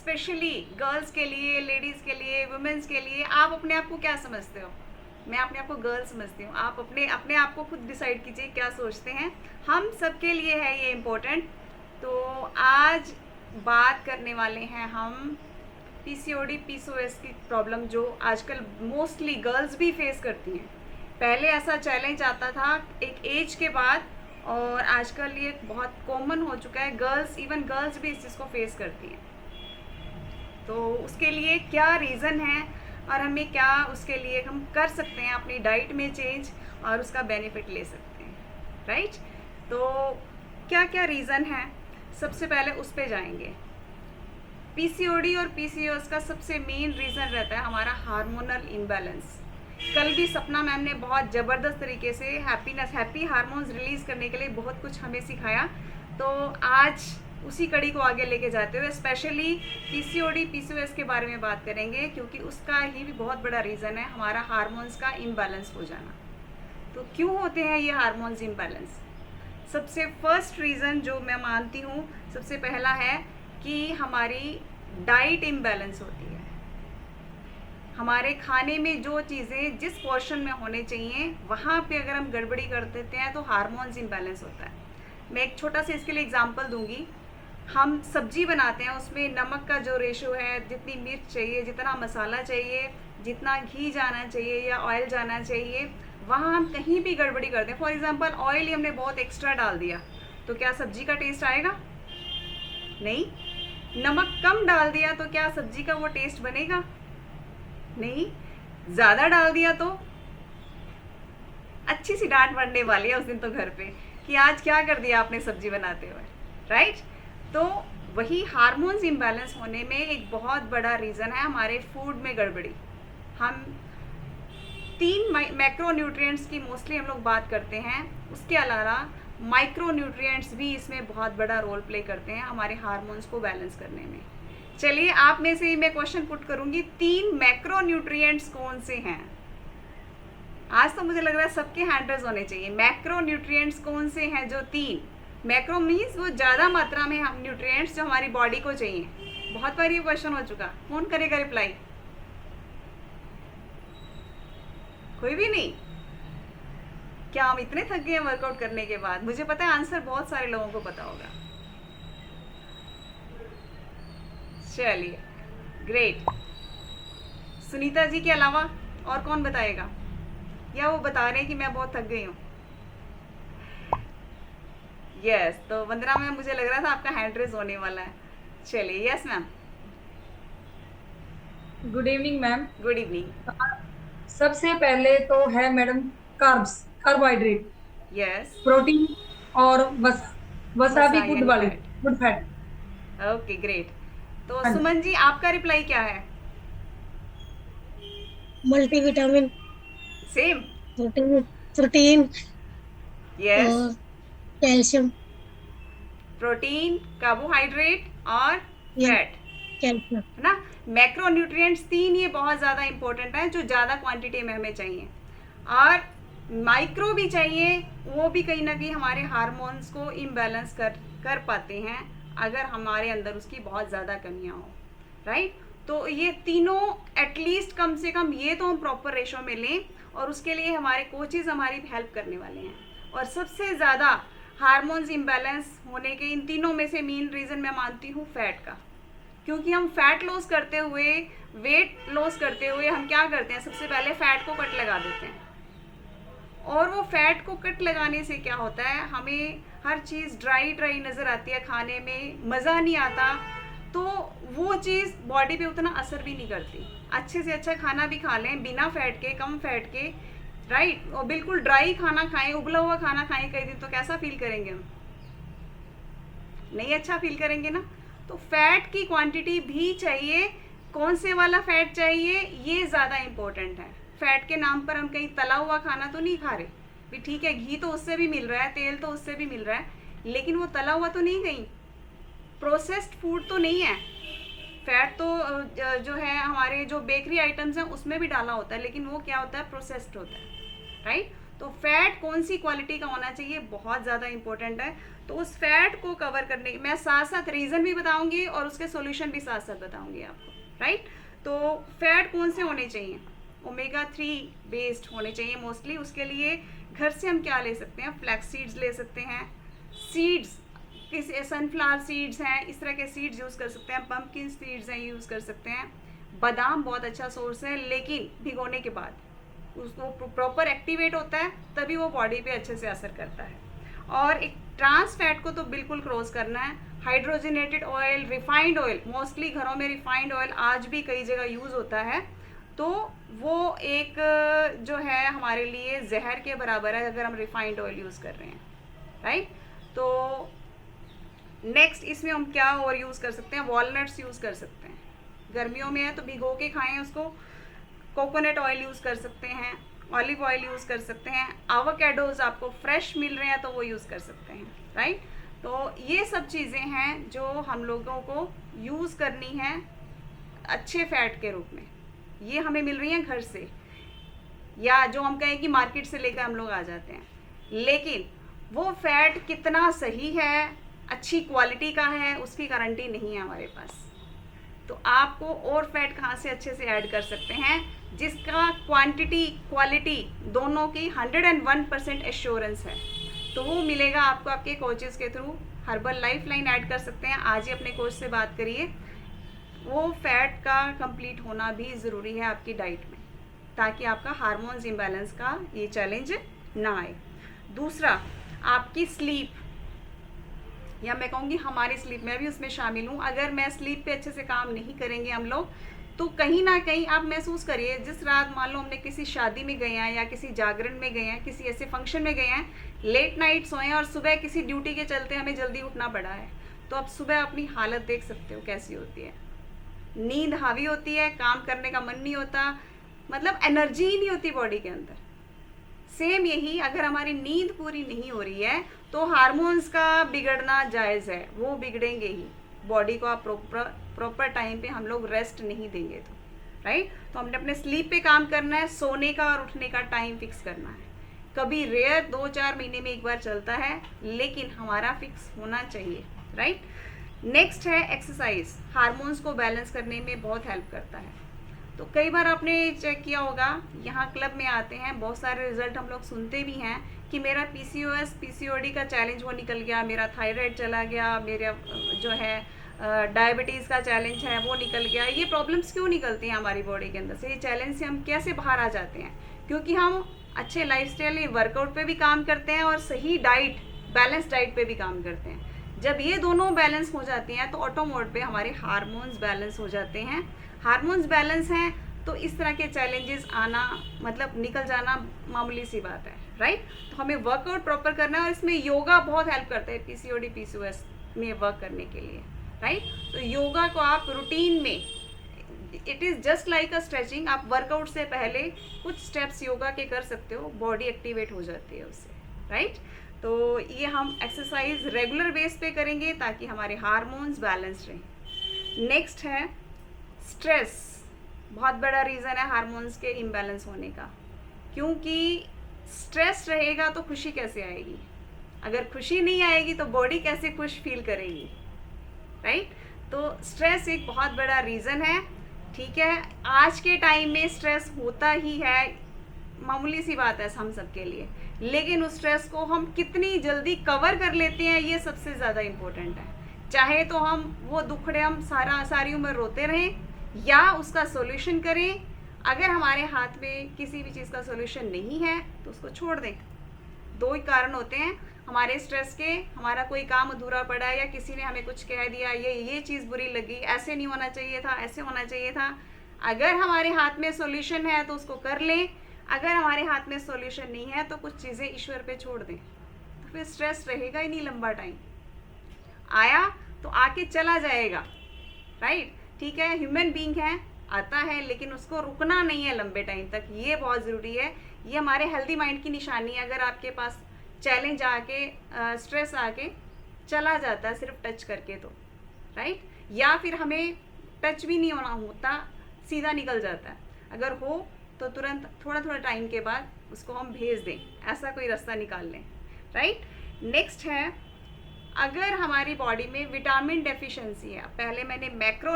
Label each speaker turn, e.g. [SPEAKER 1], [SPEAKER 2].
[SPEAKER 1] Specially girls के लिए, ladies के लिए, वुमेन्स के लिए, आप अपने आप को क्या समझते हो? मैं अपने आप को गर्ल समझती हूँ। आप अपने अपने आप को खुद डिसाइड कीजिए क्या सोचते हैं। हम सबके लिए है ये इम्पोर्टेंट। तो आज बात करने वाले हैं हम पीसीओडी पीसीओएस की प्रॉब्लम जो आजकल मोस्टली गर्ल्स भी फेस करती हैं। पहले ऐसा चैलेंज आता था एक एज के बाद, और आजकल ये बहुत कॉमन हो चुका है। गर्ल्स, इवन गर्ल्स भी इस चीज़ को फेस करती हैं। तो उसके लिए क्या रीज़न है और हमें क्या उसके लिए हम कर सकते हैं अपनी डाइट में चेंज और उसका बेनिफिट ले सकते हैं, राइट? तो क्या क्या रीज़न है, सबसे पहले उस पे जाएंगे। पीसीओडी और पीसीओएस का सबसे मेन रीज़न रहता है हमारा हार्मोनल इम्बैलेंस। कल भी सपना मैम ने बहुत ज़बरदस्त तरीके से हैप्पी हार्मोन्स रिलीज़ करने के लिए बहुत कुछ हमें सिखाया। तो आज उसी कड़ी को आगे लेके जाते हुए स्पेशली पीसीओडी पीसीओएस के बारे में बात करेंगे, क्योंकि उसका ही भी बहुत बड़ा रीज़न है हमारा हार्मोन्स का इम्बैलेंस हो जाना। तो क्यों होते हैं ये हार्मोन्स इम्बैलेंस? सबसे फर्स्ट रीज़न जो मैं मानती हूँ, सबसे पहला है कि हमारी डाइट इम्बैलेंस होती है। हमारे खाने में जो चीज़ें जिस पोर्शन में होने चाहिए वहाँ पे अगर हम गड़बड़ी कर देते हैं तो हार्मोन्स इम्बैलेंस होता है। मैं एक छोटा सा इसके लिए एग्जांपल दूंगी। हम सब्जी बनाते हैं, उसमें नमक का जो रेशो है, जितनी मिर्च चाहिए, जितना मसाला चाहिए, जितना घी जाना चाहिए या ऑयल जाना चाहिए, वहाँ हम कहीं भी गड़बड़ी करते हैं। फॉर एग्जांपल ऑयल ही हमने बहुत एक्स्ट्रा डाल दिया तो क्या सब्जी का टेस्ट आएगा? नहीं। नमक कम डाल दिया तो क्या सब्जी का वो टेस्ट बनेगा? नहीं। ज़्यादा डाल दिया तो अच्छी सी डांट पड़ने वाली है उस दिन तो घर पे कि आज क्या कर दिया आपने सब्जी बनाते हुए, राइट? तो वही हार्मोन्स इम्बैलेंस होने में एक बहुत बड़ा रीज़न है हमारे फूड में गड़बड़ी। हम 3 मैक्रो न्यूट्रिएंट्स की मोस्टली हम लोग बात करते हैं, उसके अलावा माइक्रो न्यूट्रिएंट्स भी इसमें बहुत बड़ा रोल प्ले करते हैं हमारे हार्मोन्स को बैलेंस करने में। चलिए आप में से ही मैं क्वेश्चन पुट करूंगी, 3 मैक्रो न्यूट्रिएंट्स कौन से हैं? आज तो मुझे लग रहा है सबके हैंड रेज होने चाहिए। मैक्रो न्यूट्रिएंट्स कौन से हैं जो 3? मैक्रो मीन्स वो ज़्यादा मात्रा में हम न्यूट्रिएंट्स जो हमारी बॉडी को चाहिए। बहुत बार ये क्वेश्चन हो चुका, कौन करेगा रिप्लाई? कोई भी नहीं? क्या हम इतने थक गए हैं वर्कआउट करने के बाद? मुझे पता है आंसर बहुत सारे लोगों को पता होगा। चलिए ग्रेट। सुनीता जी के अलावा और कौन बताएगा, या वो बता रहे हैं कि मैं बहुत थक गई हूँ? यस, तो वंदना मैम मुझे लग रहा था आपका हैंड रेज होने वाला है। चलिए, yes ma'am.
[SPEAKER 2] Good evening ma'am.
[SPEAKER 1] Good evening.
[SPEAKER 2] सबसे पहले तो है madam carbs, carbohydrate,
[SPEAKER 1] yes.
[SPEAKER 2] Protein और वसा भी
[SPEAKER 1] वसा
[SPEAKER 2] गुड
[SPEAKER 1] यानी
[SPEAKER 2] वाली,
[SPEAKER 1] fat.
[SPEAKER 2] Good fat.
[SPEAKER 1] Okay great. तो
[SPEAKER 2] हाँ जी।
[SPEAKER 1] सुमन जी आपका रिप्लाई क्या है?
[SPEAKER 3] Multivitamin,
[SPEAKER 1] same.
[SPEAKER 3] Protein, protein
[SPEAKER 1] yes.
[SPEAKER 3] और कैल्शियम
[SPEAKER 1] प्रोटीन, कार्बोहाइड्रेट और
[SPEAKER 3] या
[SPEAKER 1] फैट,
[SPEAKER 3] कैल्शियम।
[SPEAKER 1] है ना? मैक्रो न्यूट्रिएंट्स 3 ये बहुत ज़्यादा इंपॉर्टेंट है जो ज़्यादा क्वांटिटी में हमें चाहिए, और माइक्रो भी चाहिए। वो भी कहीं ना कहीं हमारे हार्मोन्स को इम्बैलेंस कर पाते हैं अगर हमारे अंदर उसकी बहुत ज़्यादा कमियां हो, राइट? तो ये तीनों एटलीस्ट कम से कम ये तो हम प्रॉपर रेशो में लें, और उसके लिए हमारे कोचेज़ हमारी हेल्प करने वाले हैं। और सबसे ज़्यादा हार्मोन्स इम्बैलेंस होने के इन तीनों में से मेन रीज़न मैं मानती हूँ फैट का। क्योंकि हम फैट लॉस करते हुए, वेट लॉस करते हुए हम क्या करते हैं, सबसे पहले फैट को कट लगा देते हैं। और वो फैट को कट लगाने से क्या होता है, हमें हर चीज़ ड्राई ड्राई नज़र आती है, खाने में मज़ा नहीं आता। तो वो चीज़ बॉडी पे उतना असर भी नहीं करती। अच्छे से अच्छा खाना भी खा लें बिना फैट के, कम फैट के, राइट, और बिल्कुल ड्राई खाना खाएं, उबला हुआ खाना खाएं कई दिन, तो कैसा फील करेंगे हम? नहीं अच्छा फील करेंगे ना। तो फैट की क्वांटिटी भी चाहिए। कौन से वाला फैट चाहिए, ये ज़्यादा इम्पोर्टेंट है। फैट के नाम पर हम कहीं तला हुआ खाना तो नहीं खा रहे भी, ठीक है घी तो उससे भी मिल रहा है, तेल तो उससे भी मिल रहा है, लेकिन वो तला हुआ तो नहीं, कहीं प्रोसेस्ड फूड तो नहीं है। फैट तो जो है हमारे जो बेकरी आइटम्स हैं उसमें भी डाला होता है, लेकिन वो क्या होता है, प्रोसेस्ड होता है, राइट? तो फैट कौन सी क्वालिटी का होना चाहिए बहुत ज़्यादा इंपॉर्टेंट है। तो उस फैट को कवर करने मैं साथ साथ रीज़न भी बताऊंगी और उसके सॉल्यूशन भी साथ साथ बताऊंगी आपको, राइट। तो फैट कौन से होने चाहिए, ओमेगा 3 बेस्ड होने चाहिए मोस्टली। उसके लिए घर से हम क्या ले सकते हैं, फ्लैक्स सीड्स ले सकते हैं, सीड्स किसी सनफ्लावर सीड्स हैं, इस तरह के सीड्स यूज़ कर सकते हैं, पम्पकिन सीड्स हैं यूज़ कर सकते हैं। बादाम बहुत अच्छा सोर्स है, लेकिन भिगोने के बाद उसको प्रॉपर एक्टिवेट होता है तभी वो बॉडी पे अच्छे से असर करता है। और एक ट्रांस फैट को तो बिल्कुल क्रॉस करना है। Hydrogenated oil, refined oil, mostly घरों में रिफाइंड ऑयल आज भी कई जगह यूज़ होता है, तो वो एक जो है हमारे लिए जहर के बराबर है अगर हम रिफाइंड ऑयल यूज़ कर रहे हैं, राइट। तो नेक्स्ट इसमें हम क्या और यूज़ कर सकते हैं, वॉलनट्स यूज़ कर सकते हैं, गर्मियों में है तो भिगो के खाएं उसको। कोकोनट ऑयल यूज़ कर सकते हैं, ऑलिव ऑयल यूज़ कर सकते हैं, एवोकाडोज आपको फ्रेश मिल रहे हैं तो वो यूज़ कर सकते हैं, राइट। तो ये सब चीज़ें हैं जो हम लोगों को यूज़ करनी है अच्छे फैट के रूप में। ये हमें मिल रही हैं घर से, या जो हम कहें कि मार्केट से लेकर हम लोग आ जाते हैं, लेकिन वो फैट कितना सही है, अच्छी क्वालिटी का है, उसकी गारंटी नहीं है हमारे पास। तो आपको और फैट कहाँ से अच्छे से ऐड कर सकते हैं जिसका क्वांटिटी क्वालिटी दोनों की 101% एश्योरेंस है, तो वो मिलेगा आपको आपके कोचेस के through. Herbal life line add कर सकते हैं, आज ही अपने कोच से बात करिए। वो फैट का कंप्लीट होना भी ज़रूरी है आपकी डाइट में, ताकि आपका हार्मोन्स इम्बैलेंस का ये चैलेंज ना आए। दूसरा, आपकी स्लीप, या मैं कहूँगी हमारी स्लीप, मैं भी उसमें शामिल हूँ। अगर मैं स्लीप पे अच्छे से काम नहीं करेंगे हम लोग, तो कहीं ना कहीं आप महसूस करिए, जिस रात मान लो हमने किसी शादी में गए हैं या किसी जागरण में गए हैं, किसी ऐसे फंक्शन में गए हैं, लेट नाइट सोए और सुबह किसी ड्यूटी के चलते हमें जल्दी उठना पड़ा है, तो आप सुबह अपनी हालत देख सकते हो कैसी होती है। नींद हावी होती है, काम करने का मन नहीं होता, मतलब एनर्जी ही नहीं होती बॉडी के अंदर। सेम यही अगर हमारी नींद पूरी नहीं हो रही है तो हार्मोन्स का बिगड़ना जायज़ है, वो बिगड़ेंगे ही। बॉडी को आप प्रॉपर टाइम पे हम लोग रेस्ट नहीं देंगे तो, राइट। तो हमने अपने स्लीप पे काम करना है, सोने का और उठने का टाइम फिक्स करना है। कभी रेयर 2-4 महीने में एक बार चलता है, लेकिन हमारा फिक्स होना चाहिए, राइट। नेक्स्ट है एक्सरसाइज, हार्मोन्स को बैलेंस करने में बहुत हेल्प करता है। तो कई बार आपने चेक किया होगा, यहाँ क्लब में आते हैं, बहुत सारे रिजल्ट हम लोग सुनते भी हैं कि मेरा PCOS PCOD का चैलेंज वो निकल गया, मेरा थायराइड चला गया, मेरा जो है डायबिटीज़ का चैलेंज है वो निकल गया। ये प्रॉब्लम्स क्यों निकलती हैं हमारी बॉडी के अंदर से, ये चैलेंज से हम कैसे बाहर आ जाते हैं? क्योंकि हम अच्छे लाइफस्टाइल वर्कआउट पे भी काम करते हैं और सही डाइट, बैलेंस डाइट पे भी काम करते हैं। जब ये दोनों बैलेंस हो जाती हैं तो ऑटो मोड पे हमारे हार्मोन्स बैलेंस हो जाते हैं। हार्मोन्स बैलेंस हैं तो इस तरह के चैलेंजेस आना, मतलब निकल जाना मामूली सी बात है, राइट। तो हमें वर्कआउट प्रॉपर करना है और इसमें योगा बहुत हेल्प करता है PCOD PCOS में वर्क करने के लिए, राइट। तो योगा को आप रूटीन में, it is just like a stretching, आप वर्कआउट से पहले कुछ स्टेप्स योगा के कर सकते हो, बॉडी एक्टिवेट हो जाती है उससे, राइट। तो ये हम एक्सरसाइज रेगुलर बेस पे करेंगे ताकि हमारे हार्मोन्स बैलेंस रहें। नेक्स्ट है स्ट्रेस, बहुत बड़ा रीज़न है हार्मोन्स के इम्बैलेंस होने का, क्योंकि स्ट्रेस रहेगा तो खुशी कैसे आएगी? अगर खुशी नहीं आएगी तो बॉडी कैसे खुश फील करेगी, राइट। तो स्ट्रेस एक बहुत बड़ा रीज़न है, ठीक है। आज के टाइम में स्ट्रेस होता ही है, मामूली सी बात है हम सब के लिए, लेकिन उस स्ट्रेस को हम कितनी जल्दी कवर कर लेते हैं ये सबसे ज़्यादा इम्पोर्टेंट है। चाहे तो हम वो दुखड़े हम सारी उम्र रोते रहें या उसका सॉल्यूशन करें। अगर हमारे हाथ में किसी भी चीज़ का सॉल्यूशन नहीं है तो उसको छोड़ दें। दो ही कारण होते हैं हमारे स्ट्रेस के, हमारा कोई काम अधूरा पड़ा है या किसी ने हमें कुछ कह दिया, ये चीज़ बुरी लगी, ऐसे नहीं होना चाहिए था, ऐसे होना चाहिए था। अगर हमारे हाथ में सॉल्यूशन है तो उसको कर लें, अगर हमारे हाथ में सॉल्यूशन नहीं है तो कुछ चीज़ें ईश्वर पे छोड़ दें, तो फिर स्ट्रेस रहेगा ही नहीं लंबा टाइम। आया तो आके चला जाएगा, राइट, ठीक है। ह्यूमन बीइंग है, आता है, लेकिन उसको रुकना नहीं है लंबे टाइम तक, ये बहुत ज़रूरी है। ये हमारे हेल्दी माइंड की निशानी है। अगर आपके पास चैलेंज आके, स्ट्रेस आके चला जाता है सिर्फ टच करके तो, राइट, या फिर हमें टच भी नहीं होना होता, सीधा निकल जाता है। अगर हो तो तुरंत थोड़ा थोड़ा टाइम के बाद उसको हम भेज दें, ऐसा कोई रास्ता निकाल लें, राइट। नेक्स्ट है, अगर हमारी बॉडी में विटामिन डेफिशिएंसी है, पहले मैंने मैक्रो